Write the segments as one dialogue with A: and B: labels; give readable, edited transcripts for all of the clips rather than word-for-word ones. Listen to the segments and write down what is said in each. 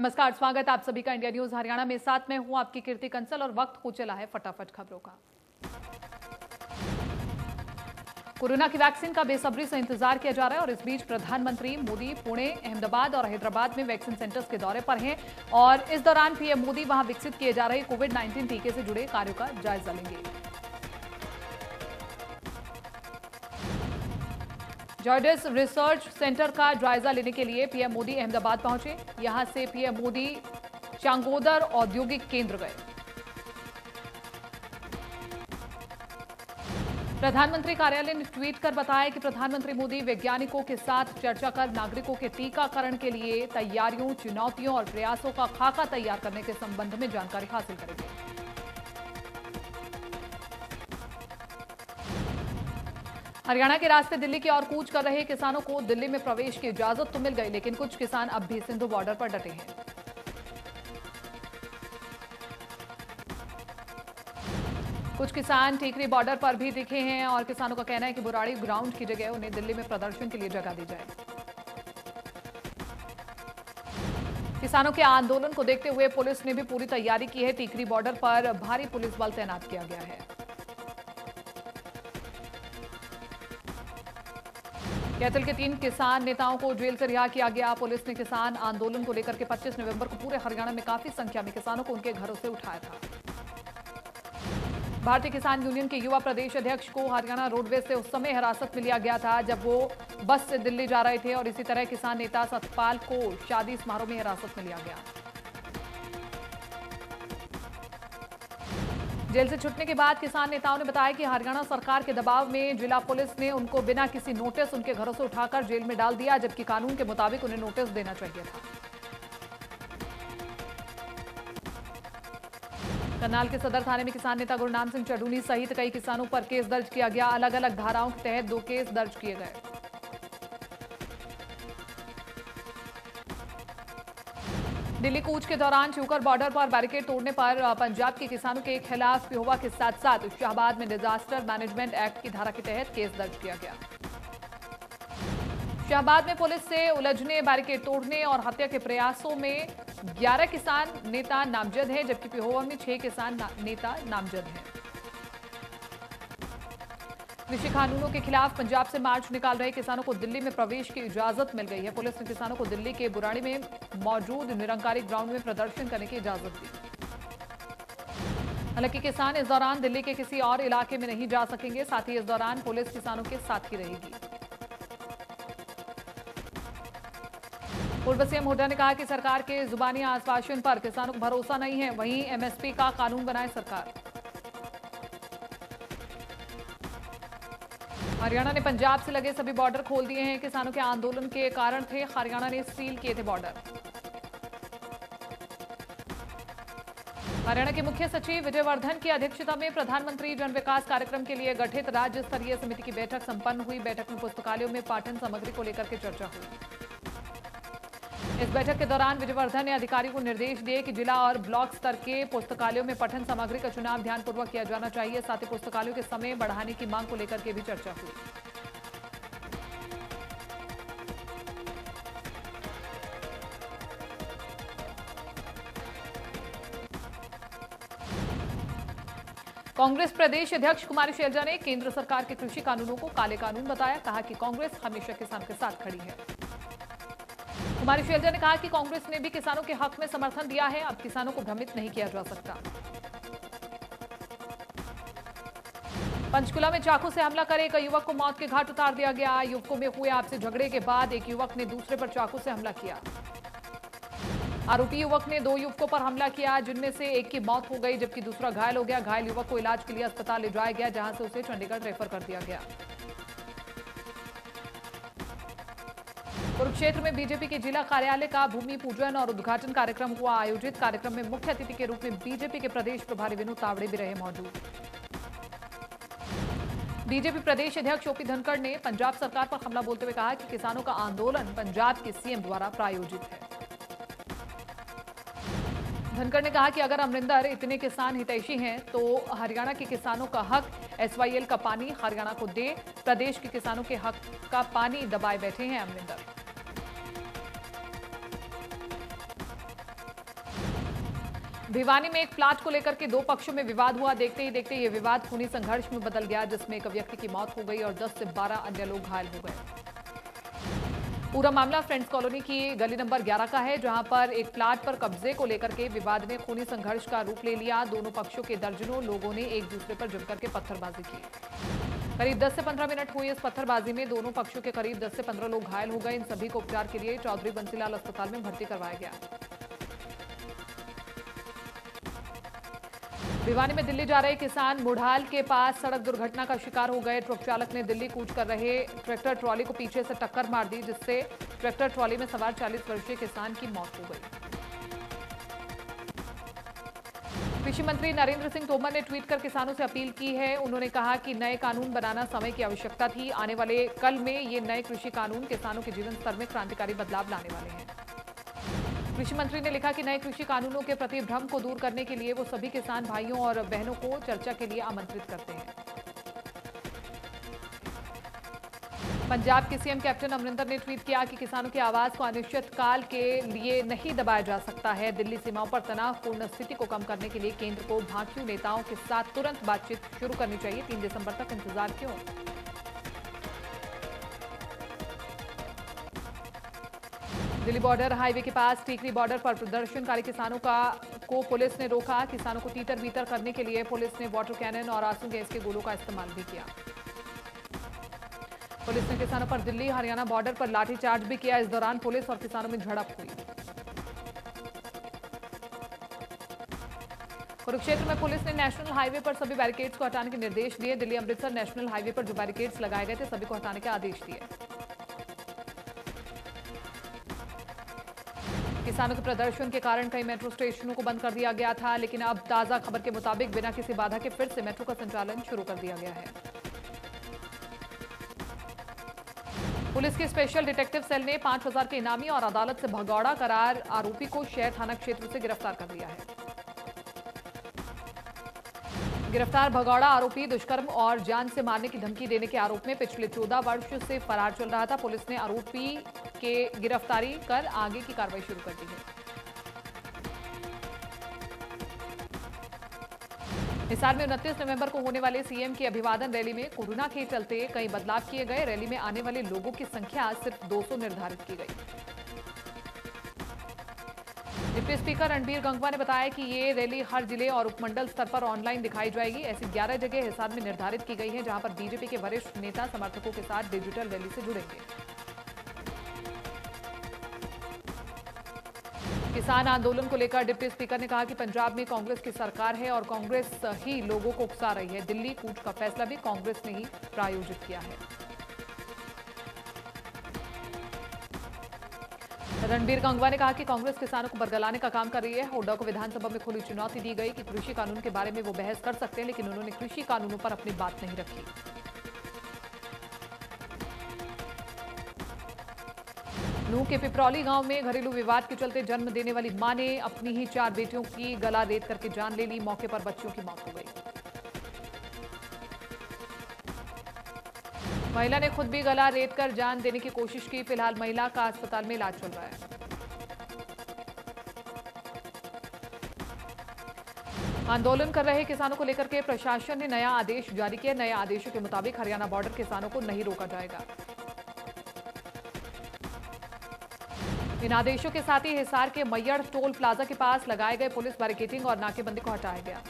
A: नमस्कार, स्वागत आप सभी का इंडिया न्यूज हरियाणा में। साथ में हूं आपकी कीर्ति कंसल और वक्त हो चला है फटाफट खबरों का। कोरोना की वैक्सीन का बेसब्री से इंतजार किया जा रहा है और इस बीच प्रधानमंत्री मोदी पुणे, अहमदाबाद और हैदराबाद में वैक्सीन सेंटर्स के दौरे पर हैं और इस दौरान पीएम मोदी वहां विकसित किए जा रहे कोविड-19 टीके से जुड़े कार्यों का जायजा लेंगे। जॉयडस रिसर्च सेंटर का जायजा लेने के लिए पीएम मोदी अहमदाबाद पहुंचे। यहां से पीएम मोदी चांगोदर औद्योगिक केंद्र गए। प्रधानमंत्री कार्यालय ने ट्वीट कर बताया कि प्रधानमंत्री मोदी वैज्ञानिकों के साथ चर्चा कर नागरिकों के टीकाकरण के लिए तैयारियों, चुनौतियों और प्रयासों का खाका तैयार करने के संबंध में जानकारी हासिल करेंगे। हरियाणा के रास्ते दिल्ली की ओर कूच कर रहे किसानों को दिल्ली में प्रवेश की इजाजत तो मिल गई, लेकिन कुछ किसान अब भी सिंधु बॉर्डर पर डटे हैं। कुछ किसान टीकरी बॉर्डर पर भी दिखे हैं और किसानों का कहना है कि बुराड़ी ग्राउंड की जगह उन्हें दिल्ली में प्रदर्शन के लिए जगह दी जाए। किसानों के आंदोलन को देखते हुए पुलिस ने भी पूरी तैयारी की है। टीकरी बॉर्डर पर भारी पुलिस बल तैनात किया गया है। कैथल के 3 किसान नेताओं को जेल से रिहा किया गया। पुलिस ने किसान आंदोलन को लेकर के 25 नवंबर को पूरे हरियाणा में काफी संख्या में किसानों को उनके घरों से उठाया था। भारतीय किसान यूनियन के युवा प्रदेश अध्यक्ष को हरियाणा रोडवेज से उस समय हिरासत में लिया गया था जब वो बस से दिल्ली जा रहे थे और इसी तरह किसान नेता सतपाल को शादी समारोह में हिरासत में लिया गया। जेल से छूटने के बाद किसान नेताओं ने बताया कि हरियाणा सरकार के दबाव में जिला पुलिस ने उनको बिना किसी नोटिस उनके घरों से उठाकर जेल में डाल दिया, जबकि कानून के मुताबिक उन्हें नोटिस देना चाहिए था। करनाल के सदर थाने में किसान नेता गुरनाम सिंह चडूनी सहित कई किसानों पर केस दर्ज किया गया। अलग अलग धाराओं के तहत 2 केस दर्ज किए गए। दिल्ली कूच के दौरान शिवकर बॉर्डर पर बैरिकेड तोड़ने पर पंजाब के किसानों के खिलाफ पेहोवा के साथ साथ शाहबाद में डिजास्टर मैनेजमेंट एक्ट की धारा के तहत केस दर्ज किया गया। शाहबाद में पुलिस से उलझने, बैरिकेड तोड़ने और हत्या के प्रयासों में 11 किसान नेता नामजद हैं, जबकि पेहोवा में 6 किसान नेता नामजद हैं। कृषि कानूनों के खिलाफ पंजाब से मार्च निकाल रहे किसानों को दिल्ली में प्रवेश की इजाजत मिल गई है। पुलिस ने किसानों को दिल्ली के बुराड़ी में मौजूद निरंकारी ग्राउंड में प्रदर्शन करने की इजाजत दी। हालांकि किसान इस दौरान दिल्ली के किसी और इलाके में नहीं जा सकेंगे। साथ ही इस दौरान पुलिस किसानों के साथ ही रहेगी। पूर्व सीएम हुड्डा ने कहा कि सरकार के जुबानी आश्वासन पर किसानों को भरोसा नहीं है। वहीं एमएसपी का कानून बनाए सरकार। हरियाणा ने पंजाब से लगे सभी बॉर्डर खोल दिए हैं। किसानों के आंदोलन के कारण थे हरियाणा ने सील किए थे बॉर्डर। हरियाणा के मुख्य सचिव विजय वर्धन की अध्यक्षता में प्रधानमंत्री जन विकास कार्यक्रम के लिए गठित राज्य स्तरीय समिति की बैठक संपन्न हुई। बैठक में पुस्तकालयों में पाठन सामग्री को लेकर के चर्चा हुई। इस बैठक के दौरान विजय वर्धन ने अधिकारियों को निर्देश दिए कि जिला और ब्लॉक स्तर के पुस्तकालयों में पठन सामग्री का चुनाव ध्यानपूर्वक किया जाना चाहिए। साथ ही पुस्तकालयों के समय बढ़ाने की मांग को लेकर के भी चर्चा हुई। कांग्रेस प्रदेश अध्यक्ष कुमारी शैलजा ने केंद्र सरकार के कृषि कानूनों को काले कानून बताया। कहा कि कांग्रेस हमेशा किसान के साथ खड़ी है। कुमारी शैलजा ने कहा कि कांग्रेस ने भी किसानों के हक में समर्थन दिया है। अब किसानों को भ्रमित नहीं किया जा सकता। पंचकुला में चाकू से हमला कर एक युवक को मौत के घाट उतार दिया गया। युवकों में हुए आपसी झगड़े के बाद एक युवक ने दूसरे पर चाकू से हमला किया। आरोपी युवक ने 2 युवकों पर हमला किया, जिनमें से एक की मौत हो गई जबकि दूसरा घायल हो गया। घायल युवक को इलाज के लिए अस्पताल ले जाया गया, जहां से उसे चंडीगढ़ रेफर कर दिया गया। कुरुक्षेत्र में बीजेपी के जिला कार्यालय का भूमि पूजन और उद्घाटन कार्यक्रम हुआ। आयोजित कार्यक्रम में मुख्य अतिथि के रूप में बीजेपी के प्रदेश प्रभारी विनोद तावड़े भी रहे मौजूद। बीजेपी प्रदेश अध्यक्ष ओपी धनखड़ ने पंजाब सरकार पर हमला बोलते हुए कहा कि किसानों का आंदोलन पंजाब के सीएम द्वारा प्रायोजित है। धनखड़ ने कहा कि अगर अमरिंदर इतने किसान हितैषी हैं तो हरियाणा के किसानों का हक एसवाईएल का पानी हरियाणा को दे। प्रदेश के किसानों के हक का पानी दबाए बैठे हैं अमरिंदर। भिवानी में एक प्लाट को लेकर के दो पक्षों में विवाद हुआ। देखते ही देखते ये विवाद खूनी संघर्ष में बदल गया, जिसमें एक व्यक्ति की मौत हो गई और 10 से 12 अन्य लोग घायल हो गए। पूरा मामला फ्रेंड्स कॉलोनी की गली नंबर 11 का है, जहां पर एक प्लाट पर कब्जे को लेकर के विवाद ने खूनी संघर्ष का रूप ले लिया। दोनों पक्षों के दर्जनों लोगों ने एक दूसरे पर जमकर के पत्थरबाजी की। करीब 10 से 15 मिनट हुई इस पत्थरबाजी में दोनों पक्षों के करीब 10 से 15 लोग घायल हो गए। इन सभी को उपचार के लिए चौधरी बंसीलाल अस्पताल में भर्ती करवाया गया। भिवानी में दिल्ली जा रहे किसान मुढ़ाल के पास सड़क दुर्घटना का शिकार हो गए। ट्रक चालक ने दिल्ली कूच कर रहे ट्रैक्टर ट्रॉली को पीछे से टक्कर मार दी, जिससे ट्रैक्टर ट्रॉली में सवार 40 वर्षीय किसान की मौत हो गई। कृषि मंत्री नरेंद्र सिंह तोमर ने ट्वीट कर किसानों से अपील की है। उन्होंने कहा कि नए कानून बनाना समय की आवश्यकता थी। आने वाले कल में ये नए कृषि कानून किसानों के जीवन स्तर में क्रांतिकारी बदलाव लाने वाले हैं। कृषि मंत्री ने लिखा कि नए कृषि कानूनों के प्रति भ्रम को दूर करने के लिए वो सभी किसान भाइयों और बहनों को चर्चा के लिए आमंत्रित करते हैं। पंजाब के सीएम कैप्टन अमरिंदर ने ट्वीट किया कि किसानों की आवाज को अनिश्चितकाल के लिए नहीं दबाया जा सकता है। दिल्ली सीमाओं पर तनावपूर्ण स्थिति को कम करने के लिए केंद्र को भाकियू नेताओं के साथ तुरंत बातचीत शुरू करनी चाहिए। 3 दिसंबर तक इंतजार क्यों? दिल्ली बॉर्डर हाईवे के पास टीकरी बॉर्डर पर प्रदर्शनकारी किसानों को पुलिस ने रोका। किसानों को तीतर बीतर करने के लिए पुलिस ने वाटर कैनन और आंसू गैस के गोलों का इस्तेमाल भी किया। पुलिस ने किसानों पर दिल्ली हरियाणा बॉर्डर पर लाठीचार्ज भी किया। इस दौरान पुलिस और किसानों में झड़प हुई। कुरुक्षेत्र में पुलिस ने नेशनल हाईवे पर सभी बैरिकेड्स को हटाने के निर्देश दिए। दिल्ली अमृतसर नेशनल हाईवे पर जो बैरिकेड्स लगाए गए थे सभी को हटाने के आदेश दिए। किसानों के प्रदर्शन के कारण कई मेट्रो स्टेशनों को बंद कर दिया गया था, लेकिन अब ताजा खबर के मुताबिक बिना किसी बाधा के फिर से मेट्रो का संचालन शुरू कर दिया गया है। पुलिस के स्पेशल डिटेक्टिव सेल ने 5000 के इनामी और अदालत से भगौड़ा करार आरोपी को शहर थाना क्षेत्र से गिरफ्तार कर लिया है। गिरफ्तार भगौड़ा आरोपी दुष्कर्म और जान से मारने की धमकी देने के आरोप में पिछले 14 वर्ष से फरार चल रहा था। पुलिस ने आरोपी के गिरफ्तारी कर आगे की कार्रवाई शुरू कर दी है। हिसार में 29 नवंबर को होने वाले सीएम की अभिवादन रैली में कोरोना के चलते कई बदलाव किए गए। रैली में आने वाले लोगों की संख्या सिर्फ 200 निर्धारित की गई। डिप्टी स्पीकर रणबीर गंगवा ने बताया कि ये रैली हर जिले और उपमंडल स्तर पर ऑनलाइन दिखाई जाएगी। ऐसी 11 जगह हिसार में निर्धारित की गई हैं, जहां पर बीजेपी के वरिष्ठ नेता समर्थकों के साथ डिजिटल रैली से जुड़ेंगे। किसान आंदोलन को लेकर डिप्टी स्पीकर ने कहा कि पंजाब में कांग्रेस की सरकार है और कांग्रेस ही लोगों को उकसा रही है। दिल्ली कूच का फैसला भी कांग्रेस ने ही प्रायोजित किया है। रणबीर गंगवा ने कहा कि कांग्रेस किसानों को बरगलाने का काम कर रही है। हुड्डा को विधानसभा में खुली चुनौती दी गई कि कृषि कानून के बारे में वो बहस कर सकते हैं, लेकिन उन्होंने कृषि कानूनों पर अपनी बात नहीं रखी। नूंह के पिपरौली गांव में घरेलू विवाद के चलते जन्म देने वाली मां ने अपनी ही 4 बेटियों की गला रेत करके जान ले ली। मौके पर बच्चियों की मौत हो गई। महिला ने खुद भी गला रेत कर जान देने की कोशिश की। फिलहाल महिला का अस्पताल में इलाज चल रहा है। आंदोलन कर रहे किसानों को लेकर के प्रशासन ने नया आदेश जारी किया। नए आदेशों के मुताबिक हरियाणा बॉर्डर किसानों को नहीं रोका जाएगा। इन आदेशों के साथ ही हिसार के मैयड़ टोल प्लाजा के पास लगाए गए पुलिस बैरिकेडिंग और नाकेबंदी को हटाया गया।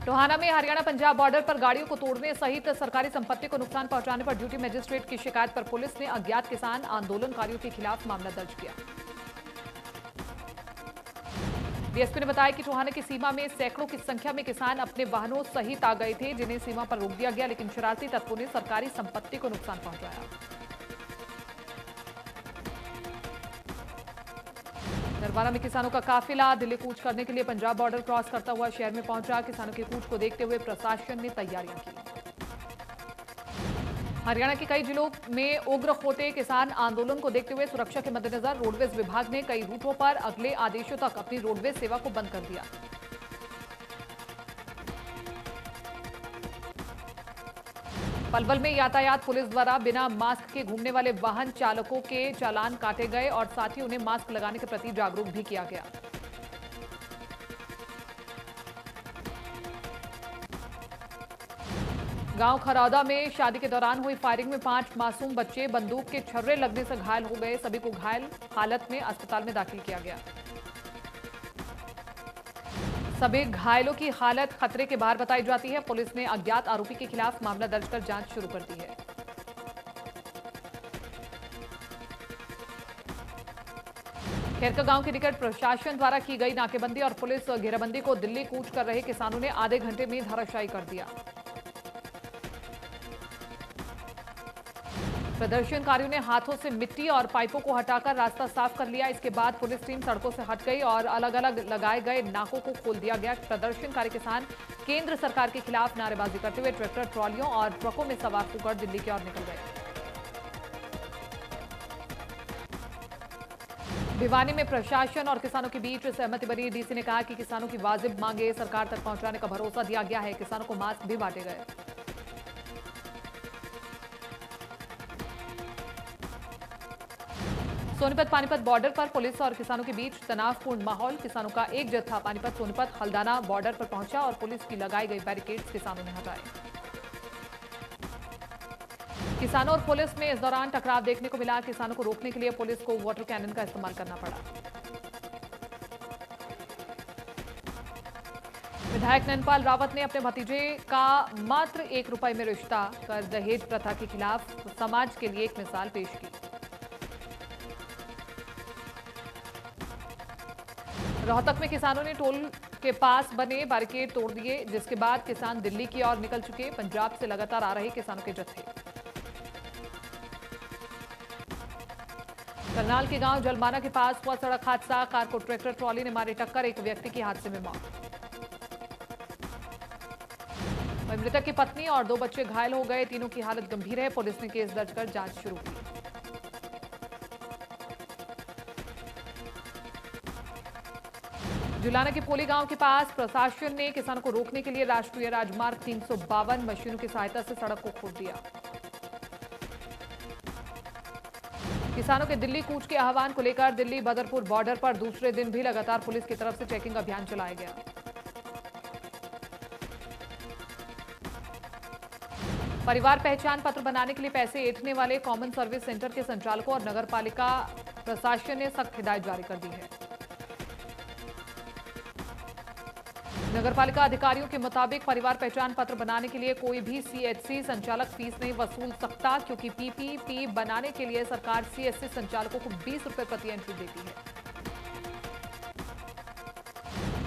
A: टोहाना में हरियाणा पंजाब बॉर्डर पर गाड़ियों को तोड़ने सहित सरकारी संपत्ति को नुकसान पहुंचाने पर ड्यूटी मजिस्ट्रेट की शिकायत पर पुलिस ने अज्ञात किसान आंदोलनकारियों के खिलाफ मामला दर्ज किया। डीएसपी ने बताया कि टोहाना की सीमा में सैकड़ों की संख्या में किसान अपने वाहनों सहित आ गए थे, जिन्हें सीमा पर रोक दिया गया, लेकिन शरारती तत्वों ने सरकारी संपत्ति को नुकसान पहुंचाया। नरवारा में किसानों का काफिला दिल्ली कूच करने के लिए पंजाब बॉर्डर क्रॉस करता हुआ शहर में पहुंचा। किसानों के कूच को देखते हुए प्रशासन ने तैयारियां की। हरियाणा के कई जिलों में उग्र होते किसान आंदोलन को देखते हुए सुरक्षा के मद्देनजर रोडवेज विभाग ने कई रूटों पर अगले आदेशों तक अपनी रोडवेज सेवा को बंद कर दिया। पलवल में यातायात पुलिस द्वारा बिना मास्क के घूमने वाले वाहन चालकों के चालान काटे गए और साथ ही उन्हें मास्क लगाने के प्रति जागरूक भी किया गया। गांव खरौदा में शादी के दौरान हुई फायरिंग में 5 मासूम बच्चे बंदूक के छर्रे लगने से घायल हो गए। सभी को घायल हालत में अस्पताल में दाखिल किया गया। सभी घायलों की हालत खतरे के बाहर बताई जाती है। पुलिस ने अज्ञात आरोपी के खिलाफ मामला दर्ज कर जांच शुरू कर दी है। खेरका गांव के निकट प्रशासन द्वारा की गई नाकेबंदी और पुलिस घेराबंदी को दिल्ली कूच कर रहे किसानों ने आधे घंटे में धराशायी कर दिया। प्रदर्शनकारियों ने हाथों से मिट्टी और पाइपों को हटाकर रास्ता साफ कर लिया। इसके बाद पुलिस टीम सड़कों से हट गई और अलग अलग लगाए गए नाकों को खोल दिया गया। प्रदर्शनकारी किसान केंद्र सरकार के खिलाफ नारेबाजी करते हुए ट्रैक्टर, ट्रॉलियों और ट्रकों में सवार होकर दिल्ली की ओर निकल गए। भिवानी में प्रशासन और किसानों के बीच सहमति बनी। डीसी ने कहा कि किसानों की वाजिब मांगे सरकार तक पहुंचाने का भरोसा दिया गया है। किसानों को मास्क भी बांटे गए। सोनीपत पानीपत बॉर्डर पर पुलिस और किसानों के बीच तनावपूर्ण माहौल। किसानों का एक जत्था पानीपत सोनीपत हल्दाना बॉर्डर पर पहुंचा और पुलिस की लगाई गई बैरिकेड्स किसानों ने हटाए। किसानों और पुलिस में इस दौरान टकराव देखने को मिला। किसानों को रोकने के लिए पुलिस को वाटर कैनन का इस्तेमाल करना पड़ा। विधायक नंदपाल रावत ने अपने भतीजे का मात्र 1 रुपए में रिश्ता कर दहेज प्रथा के खिलाफ समाज के लिए एक मिसाल पेश की। रोहतक में किसानों ने टोल के पास बने बैरिकेड तोड़ दिए, जिसके बाद किसान दिल्ली की ओर निकल चुके। पंजाब से लगातार आ रहे किसानों के जत्थे। करनाल के गांव जलमाना के पास हुआ सड़क हादसा। कार को ट्रैक्टर ट्रॉली ने मारी टक्कर। एक व्यक्ति की हादसे में मौत। मृतक की पत्नी और 2 बच्चे घायल हो गए। तीनों की हालत गंभीर है। पुलिस ने केस दर्ज कर जांच शुरू की। जुलाना के पोली गांव के पास प्रशासन ने किसानों को रोकने के लिए राष्ट्रीय राजमार्ग 352 मशीनों की सहायता से सड़क को खोद दिया। किसानों के दिल्ली कूच के आह्वान को लेकर दिल्ली बदरपुर बॉर्डर पर दूसरे दिन भी लगातार पुलिस की तरफ से चेकिंग अभियान चलाया गया। परिवार पहचान पत्र बनाने के लिए पैसे ऐंठने वाले कॉमन सर्विस सेंटर के संचालकों और नगर पालिका प्रशासन ने सख्त हिदायत जारी कर दी है। नगरपालिका अधिकारियों के मुताबिक परिवार पहचान पत्र बनाने के लिए कोई भी सीएचसी संचालक फीस नहीं वसूल सकता, क्योंकि पीपीपी बनाने के लिए सरकार सीएससी संचालकों को 20 रुपए प्रति एंट्री देती है।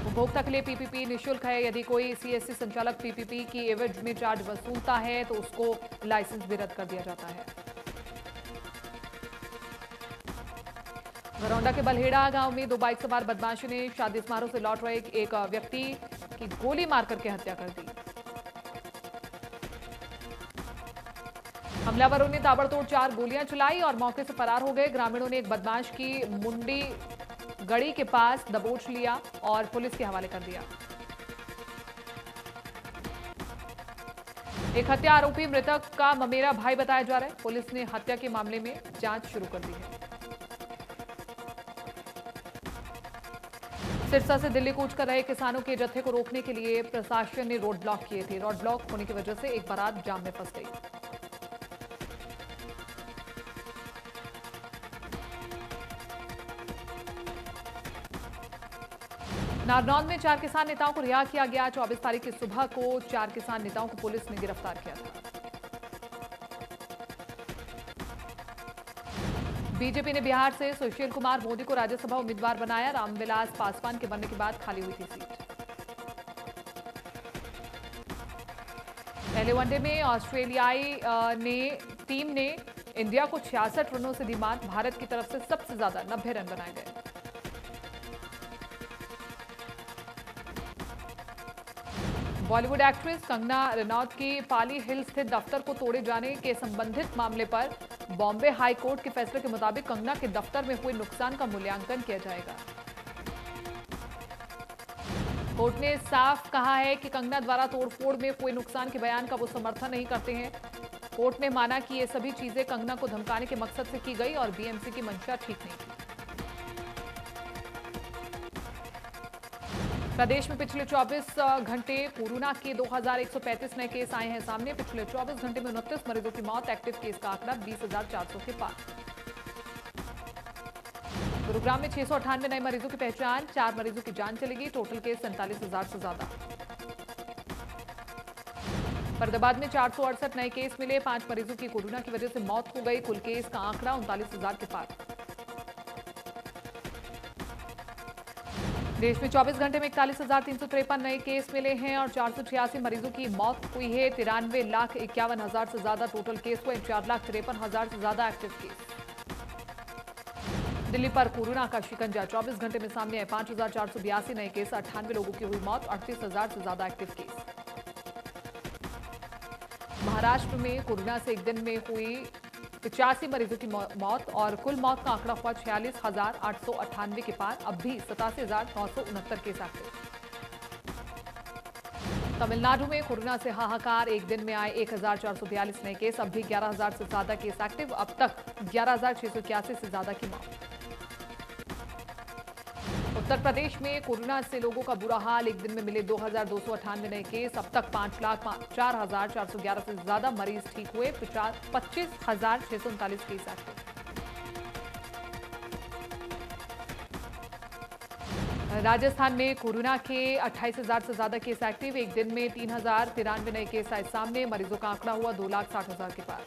A: उपभोक्ता के लिए पीपीपी निःशुल्क है। यदि कोई सीएससी संचालक पीपीपी की एवज में चार्ज वसूलता है तो उसको लाइसेंस भी रद्द कर दिया जाता है। घरौंडा के बलहेड़ा गांव में 2 बाइक सवार बदमाशों ने शादी समारोह से लौट रहे एक व्यक्ति की गोली मारकर के हत्या कर दी। हमलावरों ने ताबड़तोड़ 4 गोलियां चलाई और मौके से फरार हो गए। ग्रामीणों ने एक बदमाश की मुंडी गड़ी के पास दबोच लिया और पुलिस के हवाले कर दिया। एक हत्या आरोपी मृतक का ममेरा भाई बताया जा रहा है। पुलिस ने हत्या के मामले में जांच शुरू कर दी है। सिरसा से दिल्ली कूच कर रहे किसानों के जत्थे को रोकने के लिए प्रशासन ने रोड ब्लॉक किए थे। रोड ब्लॉक होने की वजह से एक बारात जाम में फंस गई। नारनौल में 4 किसान नेताओं को रिहा किया गया। 24 तारीख की सुबह को 4 किसान नेताओं को पुलिस ने गिरफ्तार किया था। बीजेपी ने बिहार से सुशील कुमार मोदी को राज्यसभा उम्मीदवार बनाया। रामविलास पासवान के बनने के बाद खाली हुई थी सीट। पहले वनडे में ऑस्ट्रेलियाई टीम ने इंडिया को 66 रनों से दी मात। भारत की तरफ से सबसे ज्यादा 90 रन बनाए गए। बॉलीवुड एक्ट्रेस कंगना रनौत की पाली हिल स्थित दफ्तर को तोड़े जाने के संबंधित मामले पर बॉम्बे हाई कोर्ट के फैसले के मुताबिक कंगना के दफ्तर में हुए नुकसान का मूल्यांकन किया जाएगा। कोर्ट ने साफ कहा है कि कंगना द्वारा तोड़फोड़ में हुए नुकसान के बयान का वो समर्थन नहीं करते हैं। कोर्ट ने माना कि ये सभी चीजें कंगना को धमकाने के मकसद से की गई और बीएमसी की मंशा ठीक नहीं थी। प्रदेश में पिछले 24 घंटे कोरोना के 2135 नए केस आए हैं सामने। पिछले 24 घंटे में 29 मरीजों की मौत। एक्टिव केस का आंकड़ा 20,400 के पार। गुरुग्राम में 698 नए मरीजों की पहचान। 4 मरीजों की जान चली गई। टोटल केस 47,000 से ज्यादा। फरीदाबाद में 468 नए केस मिले। 5 मरीजों की कोरोना की वजह से मौत हो गई। कुल केस का आंकड़ा 39,000 के पार। देश में 24 घंटे में 41,353 नए केस मिले हैं और 486 मरीजों की मौत हुई है। 93,51,000 से ज्यादा टोटल केस हुए। 4,53,000 से ज्यादा एक्टिव केस। दिल्ली पर कोरोना का शिकंजा। 24 घंटे में सामने आए 5,482 नए केस। 98 लोगों की हुई मौत। 38,000 से ज्यादा एक्टिव केस। महाराष्ट्र में कोरोना से एक दिन में हुई 85 मरीजों की मौत और कुल मौत का आंकड़ा हुआ 46,898 के पार। अब भी 87,969 केस एक्टिव। तमिलनाडु में कोरोना से हाहाकार। एक दिन में आए 1,442 नए केस। अब भी 11,000 से ज्यादा केस एक्टिव। अब तक 11,681 से ज्यादा की मौत। उत्तर प्रदेश में कोरोना से लोगों का बुरा हाल। एक दिन में मिले 2,298 नए केस। अब तक 5,04,411 से ज्यादा मरीज ठीक हुए। 25,639 केस एक्टिव। राजस्थान में कोरोना के 28,000 से ज्यादा केस एक्टिव। एक दिन में 3,093 नए केस आए सामने। मरीजों का आंकड़ा हुआ 2,60,000 के पार।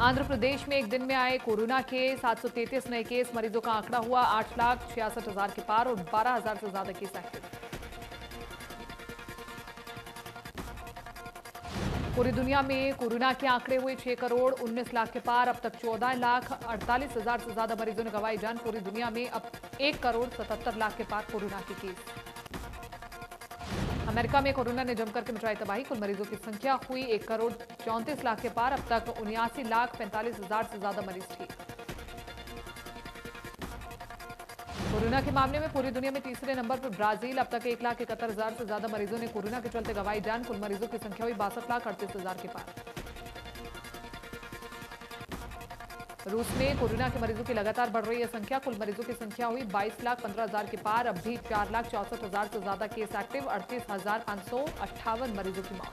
A: आंध्र प्रदेश में एक दिन में आए कोरोना के 733 नए केस। मरीजों का आंकड़ा हुआ 8,66,000 के पार और 12,000 से ज्यादा केस एक्टिव। पूरी दुनिया में कोरोना के आंकड़े हुए 6 करोड़ 19 लाख के पार। अब तक 14,48,000 से ज्यादा मरीजों ने गंवाई जान। पूरी दुनिया में अब 1 करोड़ 77 लाख के पार कोरोना के केस। अमेरिका में कोरोना ने जमकर के मचाई तबाही। कुल मरीजों की संख्या हुई 1 करोड़ 34 लाख के पार। अब तक 79,45,000 से ज्यादा मरीज ठीक। कोरोना के मामले में पूरी दुनिया में तीसरे नंबर पर ब्राजील। अब तक 1,71,000 से ज्यादा मरीजों ने कोरोना के चलते गंवाई जान। कुल मरीजों की संख्या हुई 62,38,000 के पार। रूस में कोरोना के मरीजों की लगातार बढ़ रही है संख्या। कुल मरीजों की संख्या हुई 22,15,000 के पार। अब भी 4,64,000 से ज्यादा केस एक्टिव। 38,558 मरीजों की मौत।